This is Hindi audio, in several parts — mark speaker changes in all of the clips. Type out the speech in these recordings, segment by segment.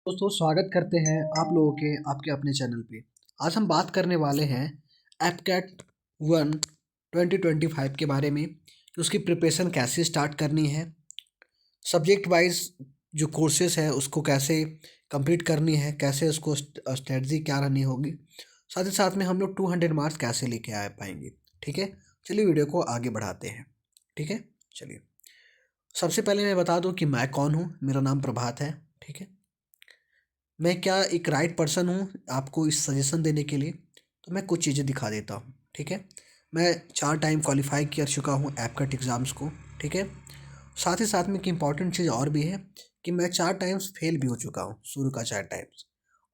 Speaker 1: दोस्तों स्वागत करते हैं आप लोगों के आपके अपने चैनल पे। आज हम बात करने वाले हैं एपकैट 1 2025 के बारे में कि उसकी प्रिपरेशन कैसे स्टार्ट करनी है, सब्जेक्ट वाइज जो कोर्सेज है उसको कैसे कंप्लीट करनी है, कैसे उसको स्ट्रेटजी क्या रहनी होगी, साथ ही साथ में हम लोग 200 मार्क्स कैसे लेके आ पाएंगे। ठीक है, चलिए वीडियो को आगे बढ़ाते हैं। ठीक है, चलिए सबसे पहले मैं बता दूं कि मैं कौन हूँ। मेरा नाम प्रभात है। ठीक है, मैं क्या एक राइट पर्सन हूँ आपको इस सजेशन देने के लिए? तो मैं कुछ चीज़ें दिखा देता हूँ। ठीक है, मैं 4 टाइम क्वालिफाई कर चुका हूँ एपकट एग्ज़ाम्स को। ठीक है, साथ ही साथ में एक इम्पॉर्टेंट चीज़ और भी है कि मैं 4 टाइम्स फेल भी हो चुका हूँ, शुरू का 4 टाइम्स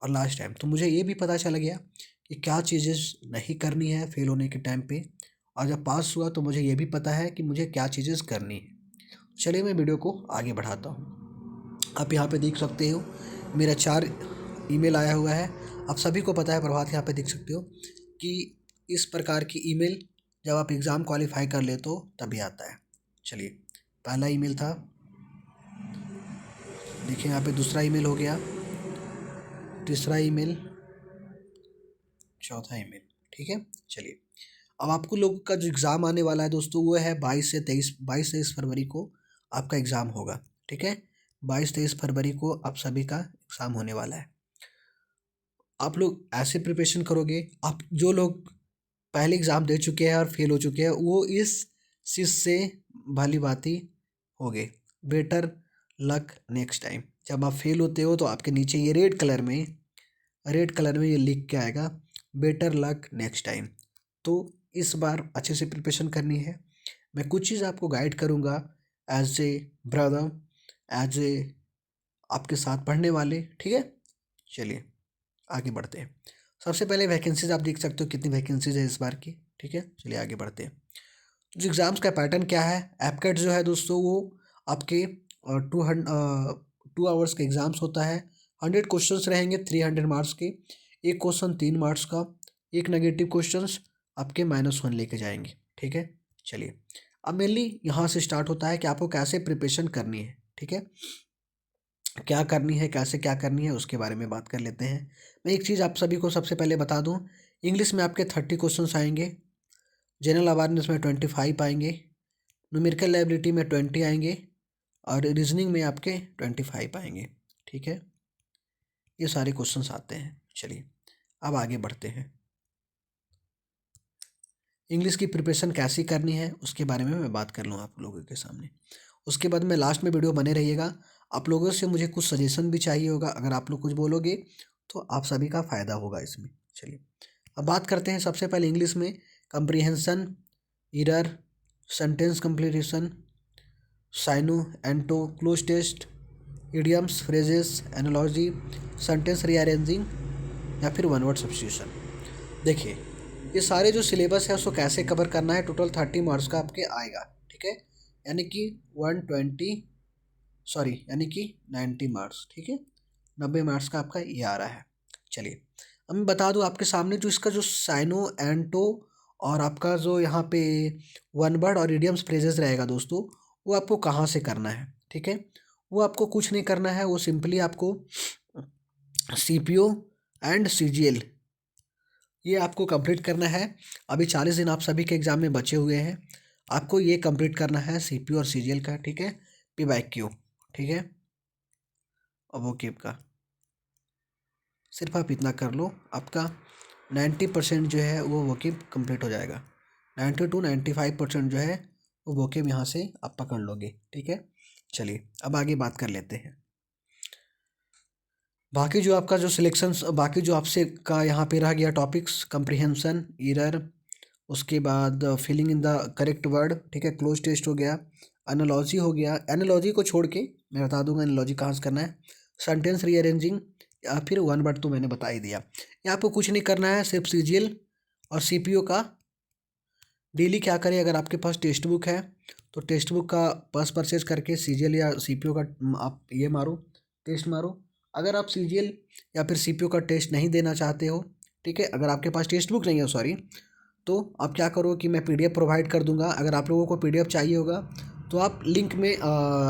Speaker 1: और लास्ट टाइम। तो मुझे ये भी पता चल गया कि क्या चीज़ें नहीं करनी है फेल होने के टाइम पे, और जब पास हुआ तो मुझे ये भी पता है कि मुझे क्या चीज़ें करनी है। चलिए मैं वीडियो को आगे बढ़ाता हूँ। आप यहाँ पे देख सकते हो मेरा 4 ईमेल आया हुआ है। आप सभी को पता है, प्रभात यहाँ पे देख सकते हो कि इस प्रकार की ईमेल जब आप एग्ज़ाम क्वालिफाई कर ले तो तभी आता है। चलिए, पहला ईमेल था, देखिए यहाँ पे दूसरा ईमेल हो गया, तीसरा ईमेल, चौथा ईमेल। ठीक है, चलिए अब आपको लोगों का जो एग्ज़ाम आने वाला है दोस्तों वो है 22 फरवरी को आपका एग्ज़ाम होगा। ठीक है, 22-23 फरवरी को आप सभी का एग्ज़ाम होने वाला है। आप लोग ऐसे प्रिपरेशन करोगे, आप जो लोग पहले एग्ज़ाम दे चुके हैं और फेल हो चुके हैं वो इस चीज़ से भली भांति हो गए। Better luck next time. जब आप फेल होते हो तो आपके नीचे ये रेड कलर में ये लिख के आएगा बेटर लक नेक्स्ट टाइम। तो इस बार अच्छे से प्रिपरेशन करनी है। मैं कुछ चीज़ आपको गाइड करूँगा as a brother, as a आपके साथ पढ़ने वाले। ठीक है, चलिए आगे बढ़ते हैं। सबसे पहले वैकेंसीज आप देख सकते हो कितनी वैकेंसीज है इस बार की। ठीक है, चलिए आगे बढ़ते हैं। जो एग्ज़ाम्स का पैटर्न क्या है, एपकैट जो है दोस्तों वो आपके 2 आवर्स का एग्ज़ाम्स होता है। 100 क्वेश्चंस रहेंगे 300 मार्क्स के। एक क्वेश्चन 3 मार्क्स का, एक नेगेटिव क्वेश्चंस आपके -1 लेके जाएंगे। ठीक है, चलिए अब मेनली यहाँ से स्टार्ट होता है कि आपको कैसे प्रिपरेशन करनी है। ठीक है, क्या करनी है, कैसे क्या करनी है उसके बारे में बात कर लेते हैं। मैं एक चीज़ आप सभी को सबसे पहले बता दूं, इंग्लिश में आपके 30 क्वेश्चंस आएंगे, जनरल अवेयरनेस में 25 आएंगे, न्यूमेरिकल एबिलिटी में 20 आएंगे और रीजनिंग में आपके 25 आएंगे। ठीक है, ये सारे क्वेश्चंस आते हैं। चलिए अब आगे बढ़ते हैं। इंग्लिश की प्रिपरेशन कैसी करनी है उसके बारे में मैं बात कर लूँ आप लोगों के सामने। उसके बाद में लास्ट में वीडियो बने रहिएगा। आप लोगों से मुझे कुछ सजेशन भी चाहिए होगा, अगर आप लोग कुछ बोलोगे तो आप सभी का फ़ायदा होगा इसमें। चलिए अब बात करते हैं सबसे पहले इंग्लिश में comprehension, error, sentence completion, synonym antonym, cloze test, idioms, phrases, analogy, sentence rearranging या फिर वन वर्ड सब्स्टिट्यूशन। देखिए ये सारे जो सिलेबस है उसको कैसे कवर करना है, टोटल 30 मार्क्स का आपके आएगा। ठीक है, यानी कि 90 मार्क्स। ठीक है, 90 मार्क्स का आपका ये आ रहा है। चलिए अब मैं बता दूं आपके सामने जो इसका जो साइनो एंटो और आपका जो यहाँ पे वन वर्ड और इडियम्स फ्रेजेस रहेगा दोस्तों, वो आपको कहाँ से करना है। ठीक है, वो आपको कुछ नहीं करना है, वो सिंपली आपको CPO एंड CGL ये आपको कंप्लीट करना है। अभी 40 दिन आप सभी के एग्ज़ाम में बचे हुए हैं, आपको ये कंप्लीट करना है CPO और CGL का। ठीक है, PYQ। ठीक है, और वो केप का सिर्फ आप इतना कर लो, आपका 90% जो है वो वोकेब कंप्लीट हो जाएगा। 90 to 95% जो है वो वोकेब यहाँ से आप पकड़ लोगे। ठीक है, चलिए अब आगे बात कर लेते हैं। बाकी जो आपका जो सिलेक्शंस, बाकी जो आपसे का यहाँ पे रह गया टॉपिक्स, कंप्रीहेंशन, इरर, उसके बाद filling in the correct word. ठीक है, क्लोज टेस्ट हो गया, एनालॉजी हो गया। एनालॉजी को छोड़ के मैं बता दूंगा एनालॉजी कहाँ से करना है, सेंटेंस रीअरेंजिंग या फिर वन वर्ड तो मैंने बता ही दिया। यहाँ आपको कुछ नहीं करना है, सिर्फ CGL और CPO का डेली क्या करें। अगर आपके पास टेक्स्ट बुक है तो टेक्स्ट बुक का बस परचेज करके CGL या CPO का आप ये मारो, टेस्ट मारो। अगर आप CGL या फिर CPO का टेस्ट नहीं देना चाहते हो, ठीक है, अगर आपके पास टेक्स्ट बुक नहीं है सॉरी, तो आप क्या करो कि मैं PDF प्रोवाइड कर दूंगा। अगर आप लोगों को PDF चाहिए होगा तो आप लिंक में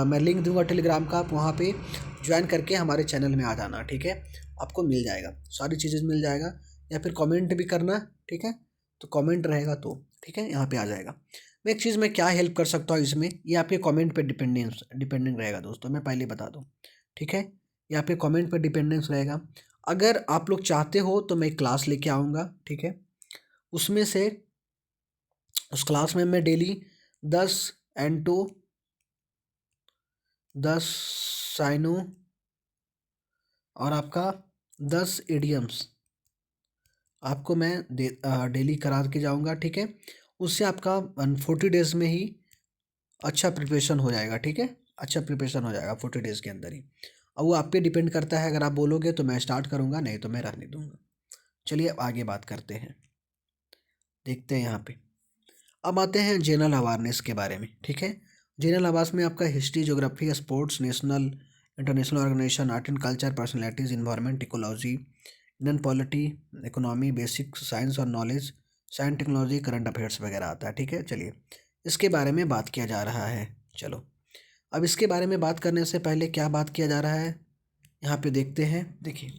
Speaker 1: मैं लिंक दूंगा टेलीग्राम का, आप वहाँ पे ज्वाइन करके हमारे चैनल में आ जाना, ठीक है। आपको मिल जाएगा, सारी चीज़ें मिल जाएगा। या फिर कमेंट भी करना, ठीक है। तो कमेंट रहेगा तो ठीक है, यहाँ पे आ जाएगा। मैं एक चीज़ में क्या हेल्प कर सकता हूँ इसमें, ये आपके कमेंट पे डिपेंडिंग रहेगा दोस्तों, मैं पहले बता दूँ, ठीक है। ये आपके कमेंट पे डिपेंडेंस रहेगा। अगर आप लोग चाहते हो तो मैं क्लास लेके आऊँगा, ठीक है। उसमें से उस क्लास में मैं डेली 10 एंटो, 10 साइनो और आपका 10 इडियम्स आपको मैं डेली करा के जाऊंगा, ठीक है। उससे आपका 40 डेज में ही अच्छा प्रिपरेशन हो जाएगा, ठीक है। अच्छा प्रिपरेशन हो जाएगा 40 डेज के अंदर ही। अब वो आप पे डिपेंड करता है, अगर आप बोलोगे तो मैं स्टार्ट करूँगा, नहीं तो मैं रहने दूंगा। चलिए अब आगे बात करते हैं, देखते हैं यहाँ पे। अब आते हैं जनरल अवेयरनेस के बारे में, ठीक है। जनरल अवेयरनेस में आपका history, geography, sports, national international organisation, art and culture, personalities, environment, ecology, Indian polity, economy, basic science और knowledge, science, technology, current affairs वगैरह आता है, ठीक है। चलिए इसके बारे में बात किया जा रहा है। चलो अब इसके बारे में बात करने से पहले क्या बात किया जा रहा है यहाँ पे देखते हैं। देखिए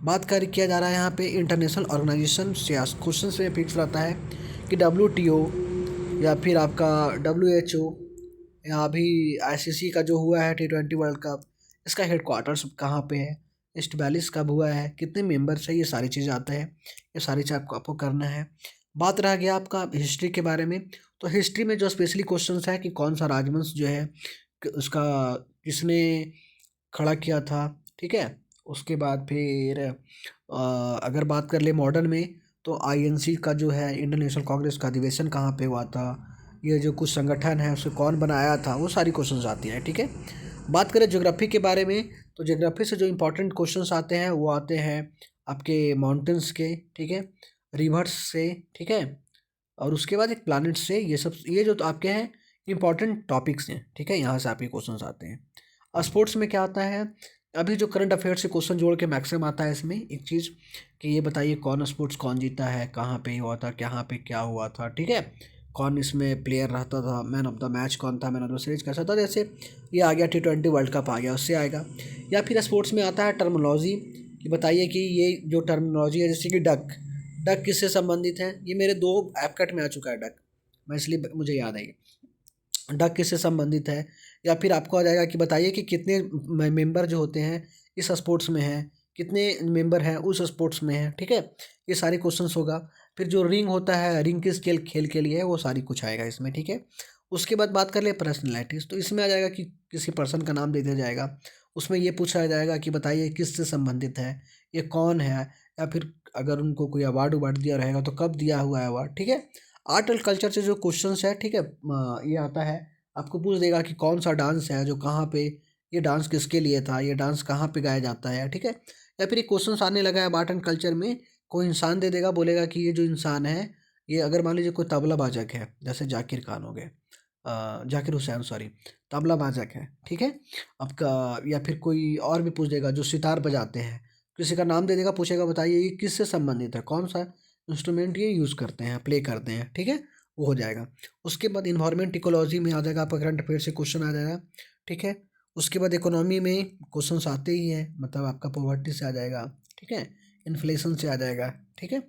Speaker 1: बात कर किया जा रहा है यहाँ पे इंटरनेशनल ऑर्गेनाइजेशन से क्वेश्चन में फिक्स रहता है कि WTO या फिर आपका WHO या अभी ICC का जो हुआ है T20 वर्ल्ड कप, इसका हेडक्वार्टर्स कहाँ पे है, इस्टबैलिश कब हुआ है, कितने मेंबर्स है, ये सारी चीज़ें आते हैं। ये सारी चीज़ आपको करना है। बात रह गया आपका हिस्ट्री के बारे में, तो हिस्ट्री में जो स्पेशली क्वेश्चंस है कि कौन सा राजवंश जो है उसका किसने खड़ा किया था, ठीक है। उसके बाद फिर अगर बात कर ले मॉडर्न में, तो INC का जो है इंडियन नेशनल कांग्रेस का अधिवेशन कहाँ पे हुआ था, ये जो कुछ संगठन है उसे कौन बनाया था, वो सारी क्वेश्चंस आती हैं, ठीक है। बात करें ज्योग्राफी के बारे में, तो ज्योग्राफी से जो इंपॉर्टेंट क्वेश्चंस आते हैं वो आते हैं आपके माउंटेन्स के, ठीक है, रिवर्स से, ठीक है, और उसके बाद एक प्लैनेट से। ये सब ये जो तो आपके हैं इंपॉर्टेंट टॉपिक्स हैं, ठीक है, यहाँ से आपके क्वेश्चंस आते हैं। और स्पोर्ट्स में क्या आता है, अभी जो करंट अफेयर से क्वेश्चन जोड़ के मैक्सिमम आता है इसमें एक चीज़ कि ये बताइए कौन स्पोर्ट्स कौन जीता है, कहाँ पे हुआ था, कहाँ पे क्या हुआ था, ठीक है। कौन इसमें प्लेयर रहता था, मैन ऑफ द मैच कौन था, मैन ऑफ द सीरीज कैसा था। जैसे ये आ गया T20 वर्ल्ड कप आ गया, उससे आएगा। या फिर स्पोर्ट्स में आता है टर्मोलॉजी कि बताइए कि ये जो टर्मिनोलॉजी है, जैसे कि डक, डक किससे संबंधित है। ये मेरे 2 ऐप कट में आ चुका है डक, मैं इसलिए मुझे याद है डक किससे संबंधित है। या फिर आपको आ जाएगा कि बताइए कि कितने मेंबर जो होते हैं इस स्पोर्ट्स में हैं, कितने मेंबर हैं उस स्पोर्ट्स में हैं, ठीक है। ये सारे क्वेश्चंस होगा। फिर जो रिंग होता है, रिंग किस खेल के लिए है, वो सारी कुछ आएगा इसमें, ठीक है। उसके बाद बात कर ले पर्सनैलिटीज़, तो इसमें आ जाएगा कि किसी पर्सन का नाम दे दिया जाएगा। उसमें ये पूछा जाएगा कि बताइए किससे संबंधित है, ये कौन है, या फिर अगर उनको कोई अवार्ड उवार्ड दिया रहेगा तो कब दिया हुआ है अवार्ड, ठीक है। आर्ट एंड कल्चर से जो क्वेश्चंस है, ठीक है, ये आता है। आपको पूछ देगा कि कौन सा डांस है जो कहाँ पे, ये डांस किसके लिए था, ये डांस कहाँ पे गाया जाता है, ठीक है। या फिर ये क्वेश्चंस आने लगा है आर्ट एंड कल्चर में, कोई इंसान दे देगा, बोलेगा कि ये जो इंसान है, ये अगर मान लीजिए कोई तबला बाजक है, जैसे जाकिर खान हो गए, जाकिर हुसैन सॉरी, तबला बाजक है, ठीक है आपका। या फिर कोई और भी पूछ देगा जो सितार बजाते हैं, किसी का नाम दे देगा, पूछेगा बताइए ये किससे संबंधित है, कौन सा इंस्ट्रूमेंट ये यूज़ करते हैं, प्ले करते हैं, ठीक है, वो हो जाएगा। उसके बाद इन्वायरमेंट इकोलॉजी में आ जाएगा आपका करंट अफेयर से क्वेश्चन आ जाएगा, ठीक है। उसके बाद इकोनॉमी में क्वेश्चन आते ही हैं, मतलब आपका पॉवर्टी से आ जाएगा, ठीक है, इन्फ्लेशन से आ जाएगा, ठीक है।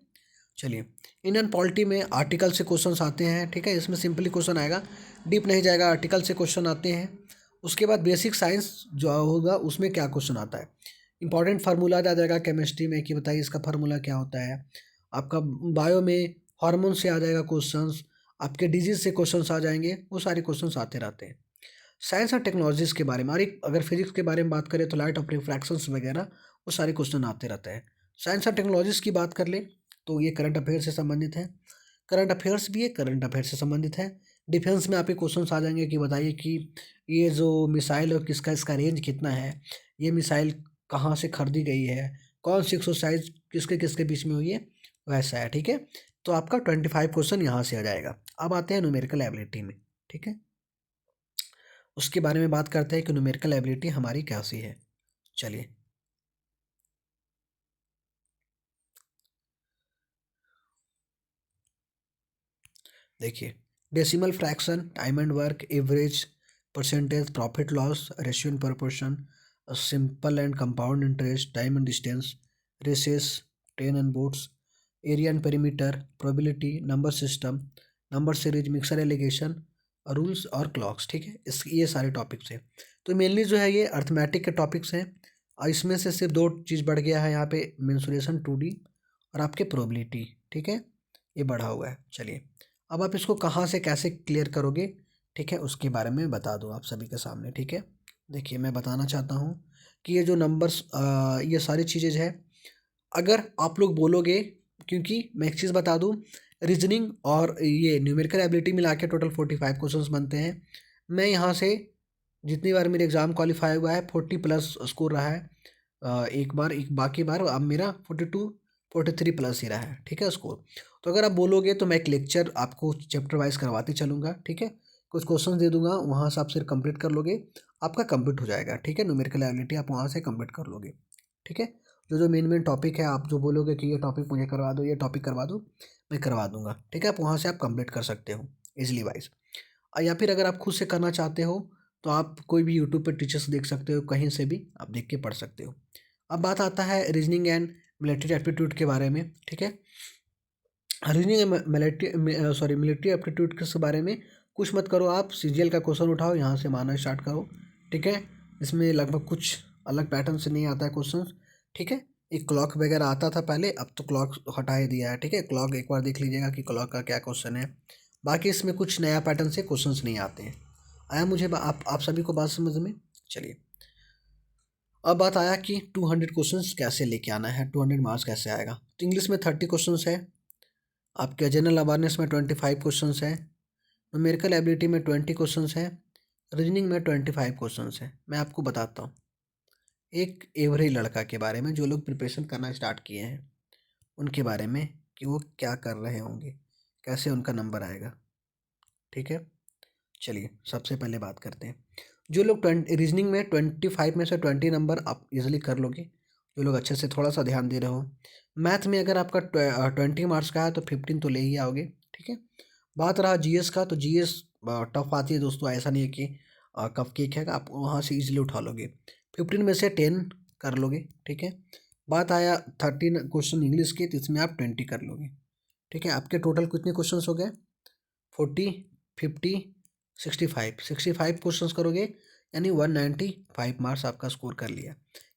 Speaker 1: चलिए इंडियन पॉलिटी में आर्टिकल से क्वेश्चंस आते हैं, ठीक है, इसमें सिंपली क्वेश्चन आएगा, डीप नहीं जाएगा, आर्टिकल से क्वेश्चन आते हैं। उसके बाद बेसिक साइंस जो होगा उसमें क्या क्वेश्चन आता है, इंपॉर्टेंट फार्मूला आ जाएगा केमिस्ट्री में कि बताइए इसका फार्मूला क्या होता है। आपका बायो में हार्मोन से आ जाएगा क्वेश्चंस, आपके डिजीज से क्वेश्चंस आ जाएंगे, वो सारे क्वेश्चंस आते रहते हैं। साइंस और टेक्नोलॉजीज़ के बारे में, और एक अगर फिजिक्स के बारे में बात करें तो लाइट ऑफ रिफ्रैक्शंस वगैरह, वो सारे क्वेश्चन आते रहते हैं। साइंस और टेक्नोलॉजीज़ की बात कर ले तो ये करंट अफेयर से संबंधित है, करंट अफेयर्स भी है, करंट अफेयर से संबंधित है। डिफेंस में आपके क्वेश्चंस आ जाएंगे कि बताइए कि ये जो मिसाइल है किसका, इसका रेंज कितना है, ये मिसाइल कहाँ से खरीदी गई है, कौन सी एक्सरसाइज किसके किसके बीच में हुई है, वैसा है, ठीक है। तो आपका 25 क्वेश्चन यहाँ से आ जाएगा। अब आते हैं न्यूमेरिकल एबिलिटी में, ठीक है, उसके बारे में बात करते हैं कि न्यूमेरिकल एबिलिटी हमारी कैसी है। चलिए देखिए, decimal fraction, time and work, average, percentage, profit loss, ratio and proportion, simple and compound interest, time and distance, races, train and boats, area and perimeter, probability, number system, number series, mixture alligation, rules और क्लॉक्स। ठीक है, इस ये सारे टॉपिक्स हैं। तो मेनली जो है ये अर्थमेटिक के टॉपिक्स हैं, और इसमें से सिर्फ दो चीज़ बढ़ गया है यहाँ पे, मेंसुरेशन 2D और आपके प्रोबेबिलिटी। ठीक है, ये बढ़ा हुआ है। चलिए, अब आप इसको कहाँ से कैसे क्लियर करोगे, ठीक है, उसके बारे में बता दूँ आप सभी के सामने। ठीक है, देखिए मैं बताना चाहता हूँ कि ये जो नंबर्स, ये सारी चीज़ें है, अगर आप लोग बोलोगे, क्योंकि मैं एक चीज़ बता दूँ, रीजनिंग और ये न्यूमेरिकल एबिलिटी मिला के टोटल 45 क्वेश्चंस बनते हैं। मैं यहाँ से जितनी बार मेरे एग्ज़ाम क्वालिफाई हुआ है 40 प्लस स्कोर रहा है, एक बार, एक बाकी बार अब मेरा 42 43 प्लस ही रहा है। ठीक है स्कोर। तो अगर आप बोलोगे तो मैं एक लेक्चर आपको चैप्टर वाइज करवाते चलूँगा। ठीक है, कुछ क्वेश्चन दे दूंगा, वहाँ से आप सिर्फ कंप्लीट कर लोगे, आपका कंप्लीट हो जाएगा। ठीक है, न्यूमेरिकल एबिलिटी आप वहाँ से कंप्लीट कर लोगे। ठीक है, जो जो मेन मेन टॉपिक है, आप जो बोलोगे कि ये टॉपिक मुझे करवा दो, ये टॉपिक करवा दो, मैं करवा दूंगा। ठीक है, आप वहाँ से आप कंप्लीट कर सकते हो इजली वाइज। या फिर अगर आप खुद से करना चाहते हो तो आप कोई भी यूट्यूब पर टीचर्स देख सकते हो, कहीं से भी आप देख के पढ़ सकते हो। अब बात आता है रीजनिंग एंड मिलिट्री एप्टीट्यूड के बारे में। ठीक है, रीजनिंग एंड मिलिट्री एप्टीट्यूड के बारे में कुछ मत करो, आप सीजीएल का क्वेश्चन उठाओ, यहाँ से मारना स्टार्ट करो। ठीक है, इसमें लगभग कुछ अलग पैटर्न से नहीं आता है क्वेश्चन। ठीक है, एक क्लॉक वगैरह आता था पहले, अब तो क्लॉक हटा ही दिया है। ठीक है, क्लॉक एक बार देख लीजिएगा कि क्लॉक का क्या क्वेश्चन है। बाकी इसमें कुछ नया पैटर्न से क्वेश्चंस नहीं आते हैं। आया मुझे आप सभी को बात समझ में? चलिए, अब बात आया कि 200 क्वेश्चंस कैसे लेके आना है, 200 मार्क्स कैसे आएगा। तो इंग्लिश में 30 क्वेश्चंस है, आपके जनरल अवेयरनेस में 25 क्वेश्चंस है, न्यूमेरिकल एबिलिटी में 20 क्वेश्चंस है, रीजनिंग में 25 क्वेश्चंस है। मैं आपको बताता हूँ एक एवरेज लड़का के बारे में, जो लोग प्रिपरेशन करना स्टार्ट किए हैं उनके बारे में, कि वो क्या कर रहे होंगे, कैसे उनका नंबर आएगा। ठीक है, चलिए सबसे पहले बात करते हैं जो लोग रीजनिंग में 25 में से 20 नंबर आप इजीली कर लोगे, जो लोग अच्छे से थोड़ा सा ध्यान दे रहे हो। मैथ में अगर आपका 20 मार्क्स का है तो 15 तो ले ही आओगे। ठीक है, बात रहा जीएस का, तो जीएस टफ आती है दोस्तों, ऐसा नहीं है कि कप केक है, आप वहाँ से इजीली उठा लोगे। 15 में से 10 कर लोगे। ठीक है, बात आया 13 क्वेश्चन इंग्लिश के, तो इसमें आप 20 कर लोगे। ठीक है, आपके टोटल कितने क्वेश्चन हो गए? 40, 50, 65 क्वेश्चंस करोगे, यानी 195 मार्क्स आपका स्कोर कर लिया।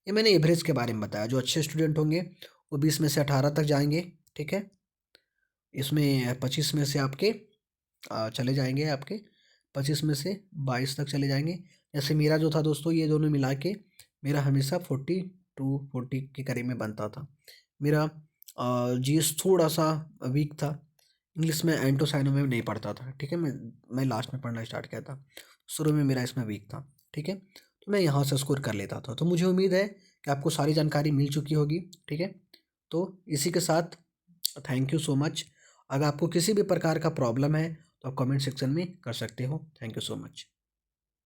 Speaker 1: ये मैंने एवरेज के बारे में बताया। जो अच्छे स्टूडेंट होंगे वो 20 में से 18 तक जाएंगे। ठीक है, इसमें 25 में से आपके चले जाएंगे, आपके 25 में से 22 तक चले जाएंगे। जैसे मेरा जो था दोस्तों, ये दोनों मिला के मेरा हमेशा 40 के करीब में बनता था। मेरा जीएस थोड़ा सा वीक था, इंग्लिश में एंटो साइनो में नहीं पढ़ता था। ठीक है, मैं लास्ट में पढ़ना स्टार्ट किया था, शुरू में मेरा इसमें वीक था। ठीक है, तो मैं यहाँ से स्कोर कर लेता था। तो मुझे उम्मीद है कि आपको सारी जानकारी मिल चुकी होगी। ठीक है, तो इसी के साथ थैंक यू सो मच। अगर आपको किसी भी प्रकार का प्रॉब्लम है तो आप कमेंट सेक्शन में कर सकते हो। Thank you so much.